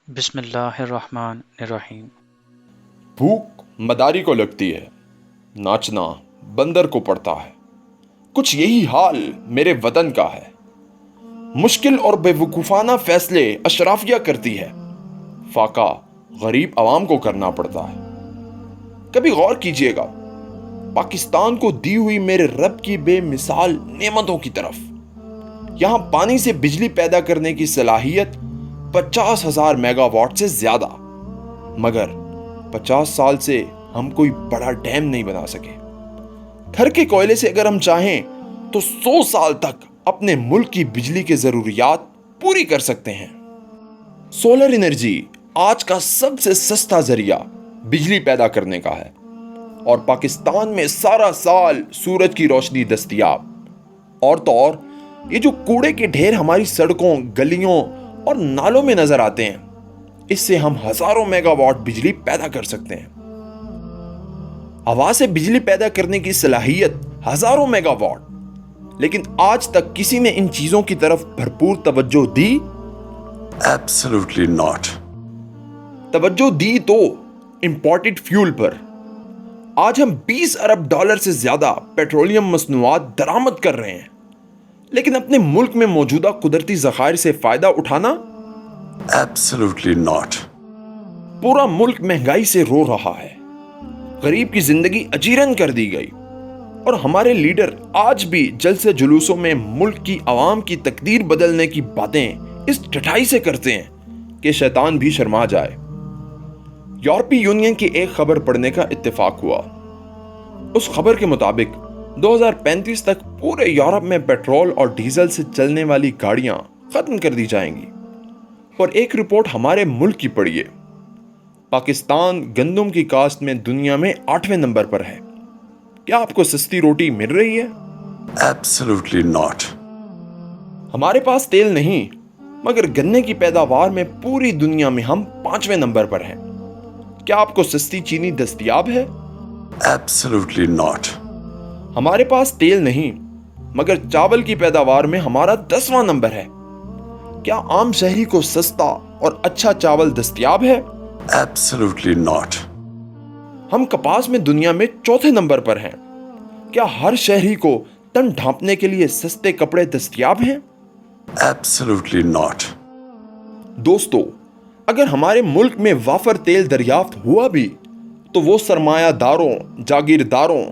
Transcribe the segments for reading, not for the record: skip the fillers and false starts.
بسم اللہ الرحمن الرحیم۔ بھوک مداری کو لگتی ہے، ناچنا بندر کو پڑتا ہے۔ کچھ یہی حال میرے وطن کا ہے۔ مشکل اور بے وقوفانہ فیصلے اشرافیہ کرتی ہے، فاقہ غریب عوام کو کرنا پڑتا ہے۔ کبھی غور کیجئے گا پاکستان کو دی ہوئی میرے رب کی بے مثال نعمتوں کی طرف۔ یہاں پانی سے بجلی پیدا کرنے کی صلاحیت 50,000 میگا واٹ سے زیادہ، مگر 50 سال سے ہم کوئی بڑا ڈیم نہیں بنا سکے۔ گھر کے کوئلے سے اگر ہم چاہیں تو 100 سال تک اپنے ملک کی بجلی کے ضروریات پوری کر سکتے ہیں۔ سولر انرجی آج کا سب سے سستا ذریعہ بجلی پیدا کرنے کا ہے، اور پاکستان میں سارا سال سورج کی روشنی دستیاب۔ اور تو اور یہ جو کوڑے کے ڈھیر ہماری سڑکوں، گلیوں اور نالوں میں نظر آتے ہیں، اس سے ہم ہزاروں میگا واٹ بجلی پیدا کر سکتے ہیں۔ ہوا سے بجلی پیدا کرنے کی صلاحیت ہزاروں میگا واٹ، لیکن آج تک کسی نے ان چیزوں کی طرف بھرپور توجہ دی؟ Absolutely not. توجہ دی تو امپورٹڈ فیول پر۔ آج ہم 20 ارب ڈالر سے زیادہ پیٹرولیم مصنوعات درآمد کر رہے ہیں، لیکن اپنے ملک میں موجودہ قدرتی ذخائر سے فائدہ اٹھانا؟ Absolutely not. پورا ملک مہنگائی سے رو رہا ہے، غریب کی زندگی اجیرن کر دی گئی، اور ہمارے لیڈر آج بھی جلسے جلوسوں میں ملک کی عوام کی تقدیر بدلنے کی باتیں اس ڈٹائی سے کرتے ہیں کہ شیطان بھی شرما جائے۔ یورپی یونین کی ایک خبر پڑھنے کا اتفاق ہوا۔ اس خبر کے مطابق 2035 تک پورے یورپ میں پیٹرول اور ڈیزل سے چلنے والی گاڑیاں ختم کر دی جائیں گی۔ اور ایک رپورٹ ہمارے ملک کی پڑھیے۔ پاکستان گندم کی کاشت میں دنیا میں 8ویں نمبر پر ہے۔ کیا آپ کو سستی روٹی مل رہی ہے؟ Absolutely not. ہمارے پاس تیل نہیں، مگر گنے کی پیداوار میں پوری دنیا میں ہم 5ویں نمبر پر ہیں۔ کیا آپ کو سستی چینی دستیاب ہے؟ Absolutely not. ہمارے پاس تیل نہیں، مگر چاول کی پیداوار میں ہمارا 10واں نمبر ہے۔ کیا عام شہری کو سستا اور اچھا چاول دستیاب ہے؟ Absolutely not. ہم کپاس میں دنیا میں 4تھے نمبر پر ہیں۔ کیا ہر شہری کو تن ڈھانپنے کے لیے سستے کپڑے دستیاب ہیں؟ Absolutely not. دوستو، اگر ہمارے ملک میں وافر تیل دریافت ہوا بھی تو وہ سرمایہ داروں، جاگیرداروں،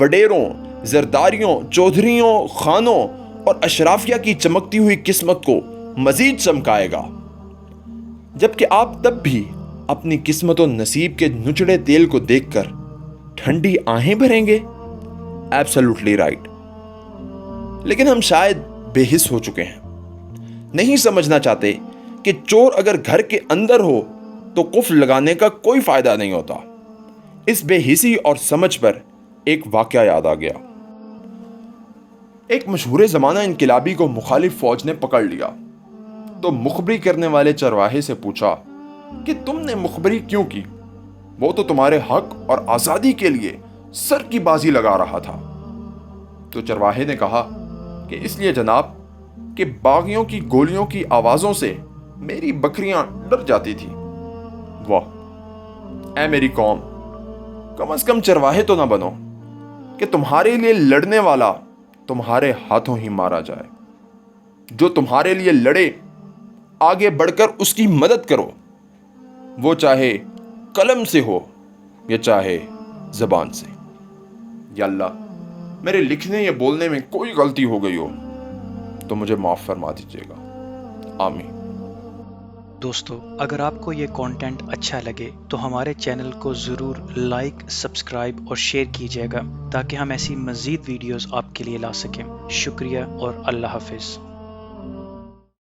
وڈیروں، زرداریوں، چودھریوں، خانوں اور اشرافیہ کی چمکتی ہوئی قسمت کو مزید چمکائے گا، جبکہ آپ تب بھی اپنی قسمت و نصیب کے نچڑے تیل کو دیکھ کر ٹھنڈی آہیں بھریں گے۔ Absolutely right. لیکن ہم شاید بے حس ہو چکے ہیں، نہیں سمجھنا چاہتے کہ چور اگر گھر کے اندر ہو تو قفل لگانے کا کوئی فائدہ نہیں ہوتا۔ اس بے حسی اور سمجھ پر ایک واقعہ یاد آ گیا۔ ایک مشہور زمانہ انقلابی کو مخالف فوج نے پکڑ لیا تو مخبری کرنے والے چرواہے سے پوچھا کہ تم نے مخبری کیوں کی؟ وہ تو تمہارے حق اور آزادی کے لیے سر کی بازی لگا رہا تھا۔ تو چرواہے نے کہا کہ اس لیے جناب کہ باغیوں کی گولیوں کی آوازوں سے میری بکریاں ڈر جاتی تھی۔ واہ، اے میری قوم، کم از کم چرواہے تو نہ بنو کہ تمہارے لیے لڑنے والا تمہارے ہاتھوں ہی مارا جائے۔ جو تمہارے لیے لڑے، آگے بڑھ کر اس کی مدد کرو، وہ چاہے قلم سے ہو یا چاہے زبان سے۔ یا اللہ، میرے لکھنے یا بولنے میں کوئی غلطی ہو گئی ہو تو مجھے معاف فرما دیجیے گا، آمین۔ دوستو، اگر آپ کو یہ کانٹینٹ اچھا لگے تو ہمارے چینل کو ضرور لائک، سبسکرائب اور شیئر کیجیے گا تاکہ ہم ایسی مزید ویڈیوز آپ کے لیے لا سکیں۔ شکریہ اور اللہ حافظ۔